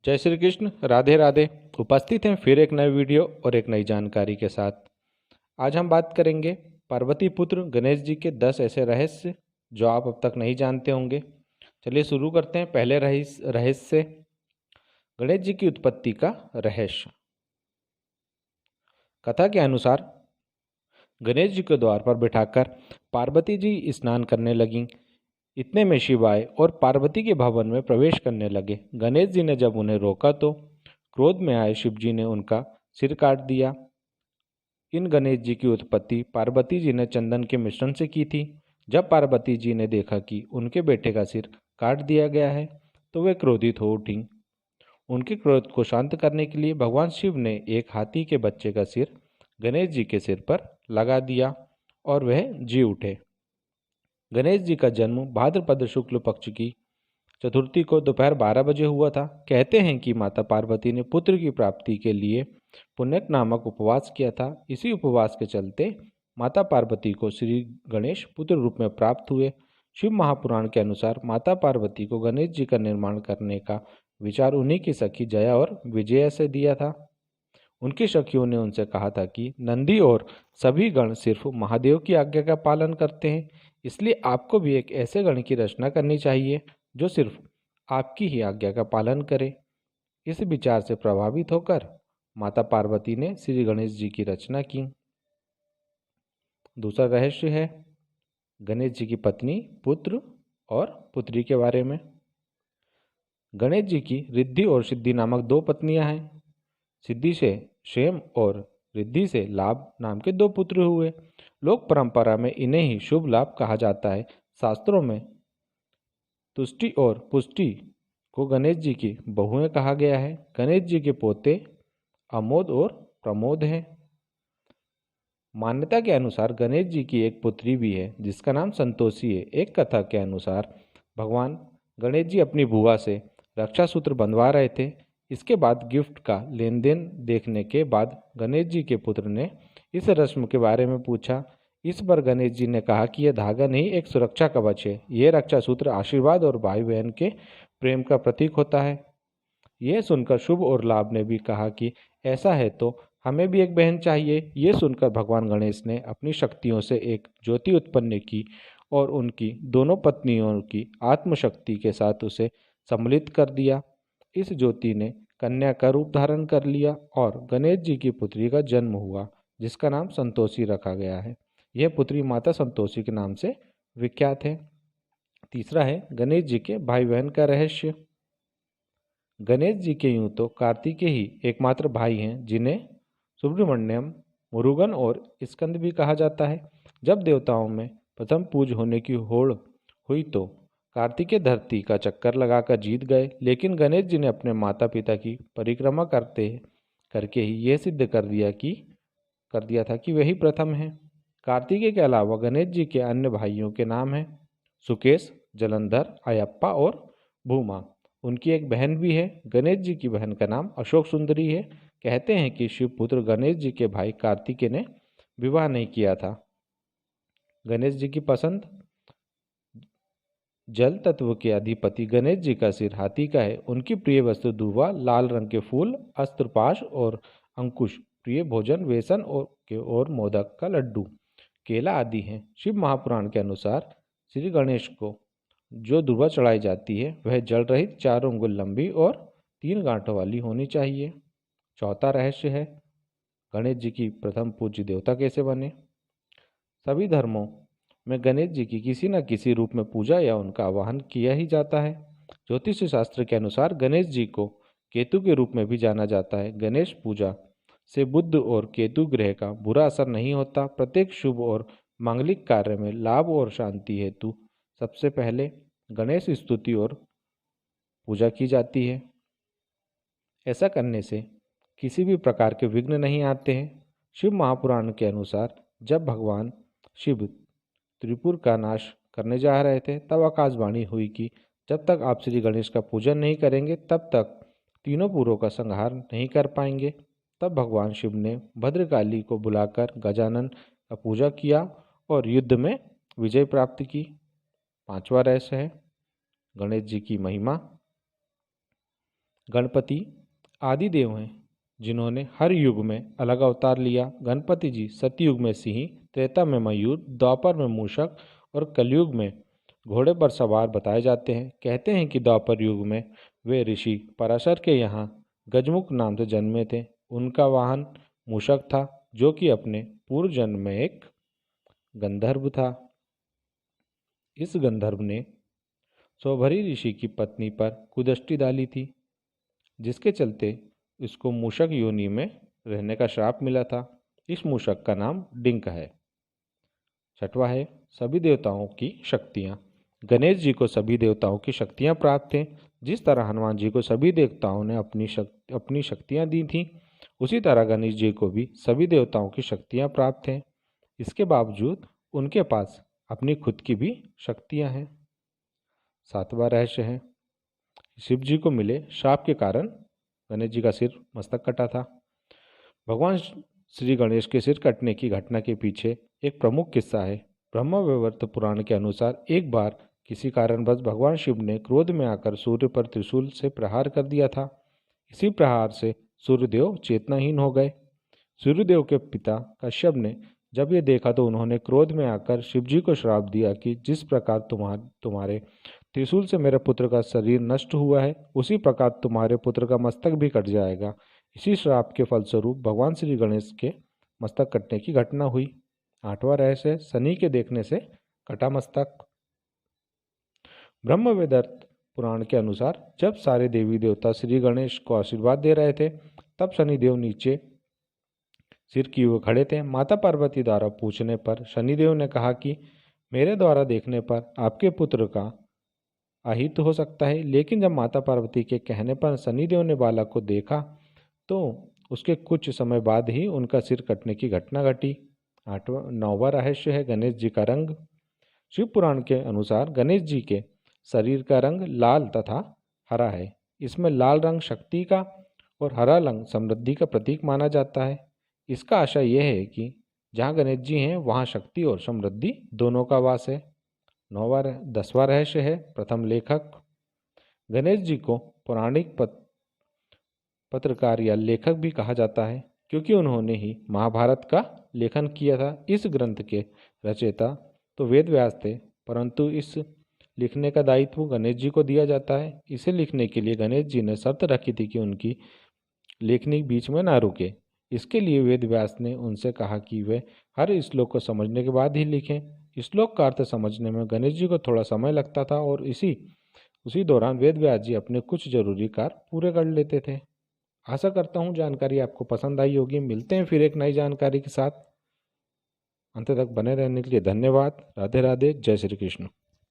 जय श्री कृष्ण, राधे राधे। उपस्थित हैं फिर एक नए वीडियो और एक नई जानकारी के साथ। आज हम बात करेंगे पार्वती पुत्र गणेश जी के 10 ऐसे रहस्य जो आप अब तक नहीं जानते होंगे। चलिए शुरू करते हैं पहले रहस्य से। गणेश जी की उत्पत्ति का रहस्य। कथा के अनुसार गणेश जी के द्वार पर बिठाकर पार्वती जी स्नान करने लगीं। इतने में शिव आए और पार्वती के भवन में प्रवेश करने लगे। गणेश जी ने जब उन्हें रोका तो क्रोध में आए शिव जी ने उनका सिर काट दिया। इन गणेश जी की उत्पत्ति पार्वती जी ने चंदन के मिश्रण से की थी। जब पार्वती जी ने देखा कि उनके बेटे का सिर काट दिया गया है तो वे क्रोधित हो उठी। उनके क्रोध को शांत करने के लिए भगवान शिव ने एक हाथी के बच्चे का सिर गणेश जी के सिर पर लगा दिया और वह जी उठे। गणेश जी का जन्म भाद्रपद शुक्ल पक्ष की चतुर्थी को दोपहर 12 बजे हुआ था। कहते हैं कि माता पार्वती ने पुत्र की प्राप्ति के लिए पुण्यक नामक उपवास किया था। इसी उपवास के चलते माता पार्वती को श्री गणेश पुत्र रूप में प्राप्त हुए। शिव महापुराण के अनुसार माता पार्वती को गणेश जी का निर्माण करने का विचार उन्हीं की सखी जया और विजया से दिया था। उनकी सखियों ने उनसे कहा था कि नंदी और सभी गण सिर्फ महादेव की आज्ञा का पालन करते हैं, इसलिए आपको भी एक ऐसे गण की रचना करनी चाहिए जो सिर्फ आपकी ही आज्ञा का पालन करे। इस विचार से प्रभावित होकर माता पार्वती ने श्री गणेश जी की रचना की। दूसरा रहस्य है गणेश जी की पत्नी, पुत्र और पुत्री के बारे में। गणेश जी की रिद्धि और सिद्धि नामक दो पत्नियां हैं। सिद्धि से क्षेम और रिद्धि से लाभ नाम के दो पुत्र हुए। लोक परंपरा में इन्हें ही शुभ लाभ कहा जाता है। शास्त्रों में तुष्टि और पुष्टि को गणेश जी की बहुएं कहा गया है। गणेश जी के पोते अमोद और प्रमोद हैं। मान्यता के अनुसार गणेश जी की एक पुत्री भी है जिसका नाम संतोषी है। एक कथा के अनुसार भगवान गणेश जी अपनी बुआ से रक्षा सूत्र बंधवा रहे थे। इसके बाद गिफ्ट का लेन देन देखने के बाद गणेश जी के पुत्र ने इस रस्म के बारे में पूछा। इस पर गणेश जी ने कहा कि यह धागा नहीं, एक सुरक्षा कवच है। यह रक्षा सूत्र आशीर्वाद और भाई बहन के प्रेम का प्रतीक होता है। यह सुनकर शुभ और लाभ ने भी कहा कि ऐसा है तो हमें भी एक बहन चाहिए। ये सुनकर भगवान गणेश ने अपनी शक्तियों से एक ज्योति उत्पन्न की और उनकी दोनों पत्नियों की आत्मशक्ति के साथ उसे सम्मिलित कर दिया। इस ज्योति ने कन्या का रूप धारण कर लिया और गणेश जी की पुत्री का जन्म हुआ जिसका नाम संतोषी रखा गया है। यह पुत्री माता संतोषी के नाम से विख्यात है। तीसरा है गणेश जी के भाई बहन का रहस्य। गणेश जी के यूं तो कार्तिकेय ही एकमात्र भाई हैं जिन्हें सुब्रमण्यम, मुरुगन और स्कंद भी कहा जाता है। जब देवताओं में प्रथम पूज होने की होड़ हुई तो कार्तिकेय धरती का चक्कर लगाकर जीत गए, लेकिन गणेश जी ने अपने माता पिता की परिक्रमा करके ही यह सिद्ध कर दिया था कि वही प्रथम है। कार्तिकेय के अलावा गणेश जी के अन्य भाइयों के नाम हैं सुकेश, जलंधर, अयप्पा और भूमा। उनकी एक बहन भी है। गणेश जी की बहन का नाम अशोक सुंदरी है। कहते हैं कि शिवपुत्र गणेश जी के भाई कार्तिकेय ने विवाह नहीं किया था। गणेश जी की पसंद। जल तत्व के अधिपति गणेश जी का सिर हाथी का है। उनकी प्रिय वस्तु दूर्वा, लाल रंग के फूल, अस्त्र पाश और अंकुश, प्रिय भोजन बेसन और मोदक का लड्डू, केला आदि हैं। शिव महापुराण के अनुसार श्री गणेश को जो दूर्वा चढ़ाई जाती है वह जल रहित, 4 अंगुल लंबी और 3 गांठों वाली होनी चाहिए। चौथा रहस्य है गणेश जी की प्रथम पूज्य देवता कैसे बने। सभी धर्मों में गणेश जी की किसी न किसी रूप में पूजा या उनका आवाहन किया ही जाता है। ज्योतिष शास्त्र के अनुसार गणेश जी को केतु के रूप में भी जाना जाता है। गणेश पूजा से बुध और केतु ग्रह का बुरा असर नहीं होता। प्रत्येक शुभ और मांगलिक कार्य में लाभ और शांति हेतु सबसे पहले गणेश स्तुति और पूजा की जाती है। ऐसा करने से किसी भी प्रकार के विघ्न नहीं आते हैं। शिव महापुराण के अनुसार जब भगवान शिव त्रिपुर का नाश करने जा रहे थे तब आकाशवाणी हुई कि जब तक आप श्री गणेश का पूजन नहीं करेंगे तब तक तीनों पुरों का संहार नहीं कर पाएंगे। तब भगवान शिव ने भद्रकाली को बुलाकर गजानन का पूजा किया और युद्ध में विजय प्राप्त की। पांचवा रहस्य है गणेश जी की महिमा। गणपति आदि देव हैं जिन्होंने हर युग में अलग अवतार लिया। गणपति जी सतयुग में सिंह, त्रेता में मयूर, द्वापर में मूषक और कलयुग में घोड़े पर सवार बताए जाते हैं। कहते हैं कि द्वापर युग में वे ऋषि पराशर के यहाँ गजमुख नाम से जन्मे थे। उनका वाहन मूषक था जो कि अपने पूर्व जन्म में एक गंधर्व था। इस गंधर्व ने सौभरी ऋषि की पत्नी पर कुदृष्टि डाली थी, जिसके चलते इसको मूषक योनि में रहने का श्राप मिला था। इस मूषक का नाम डिंक है। छठवां है सभी देवताओं की शक्तियाँ। गणेश जी को सभी देवताओं की शक्तियाँ प्राप्त हैं। जिस तरह हनुमान जी को सभी देवताओं ने अपनी शक्तियाँ दी थीं, उसी तरह गणेश जी को भी सभी देवताओं की शक्तियाँ प्राप्त हैं। इसके बावजूद उनके पास अपनी खुद की भी शक्तियाँ हैं। सातवां रहस्य है शिव जी को मिले शाप के कारण गणेश जी का सिर मस्तक कटा था। भगवान श्री गणेश के सिर कटने की घटना के पीछे एक प्रमुख किस्सा है। ब्रह्मवैवर्त पुराण के अनुसार एक बार किसी कारणवश भगवान शिव ने क्रोध में आकर सूर्य पर त्रिशूल से प्रहार कर दिया था। इसी प्रहार से सूर्यदेव चेतनाहीन हो गए। सूर्यदेव के पिता कश्यप ने जब ये देखा तो उन्होंने क्रोध में आकर शिव जी को श्राप दिया कि जिस प्रकार तुम्हारे त्रिशूल से मेरे पुत्र का शरीर नष्ट हुआ है, उसी प्रकार तुम्हारे पुत्र का मस्तक भी कट जाएगा। इसी श्राप के फलस्वरूप भगवान श्री गणेश के मस्तक कटने की घटना हुई। आठवां रहस्य शनि के देखने से कटा मस्तक। ब्रह्मवैवर्त पुराण के अनुसार जब सारे देवी देवता श्री गणेश को आशीर्वाद दे रहे थे, तब शनिदेव नीचे सिर किए हुए खड़े थे। माता पार्वती द्वारा पूछने पर शनिदेव ने कहा कि मेरे द्वारा देखने पर आपके पुत्र का अहित हो सकता है। लेकिन जब माता पार्वती के कहने पर शनिदेव ने बालक को देखा तो उसके कुछ समय बाद ही उनका सिर कटने की घटना घटी। नौवां रहस्य है गणेश जी का रंग। शिव पुराण के अनुसार गणेश जी के शरीर का रंग लाल तथा हरा है। इसमें लाल रंग शक्ति का और हरा रंग समृद्धि का प्रतीक माना जाता है। इसका आशय यह है कि जहाँ गणेश जी हैं वहाँ शक्ति और समृद्धि दोनों का वास है। 10वां रहस्य है प्रथम लेखक। गणेश जी को पौराणिक पत्रकार या लेखक भी कहा जाता है क्योंकि उन्होंने ही महाभारत का लेखन किया था। इस ग्रंथ के रचयिता तो वेद व्यास थे, परंतु इस लिखने का दायित्व गणेश जी को दिया जाता है। इसे लिखने के लिए गणेश जी ने शर्त रखी थी कि उनकी लेखनी बीच में ना रुके। इसके लिए वेद व्यास ने उनसे कहा कि वे हर श्लोक को समझने के बाद ही लिखें। श्लोक का अर्थ समझने में गणेश जी को थोड़ा समय लगता था और उसी दौरान वेद व्यास जी अपने कुछ जरूरी कार्य पूरे कर लेते थे। आशा करता हूँ जानकारी आपको पसंद आई होगी। मिलते हैं फिर एक नई जानकारी के साथ। अंत तक बने रहने के लिए धन्यवाद। राधे राधे। जय श्री कृष्ण।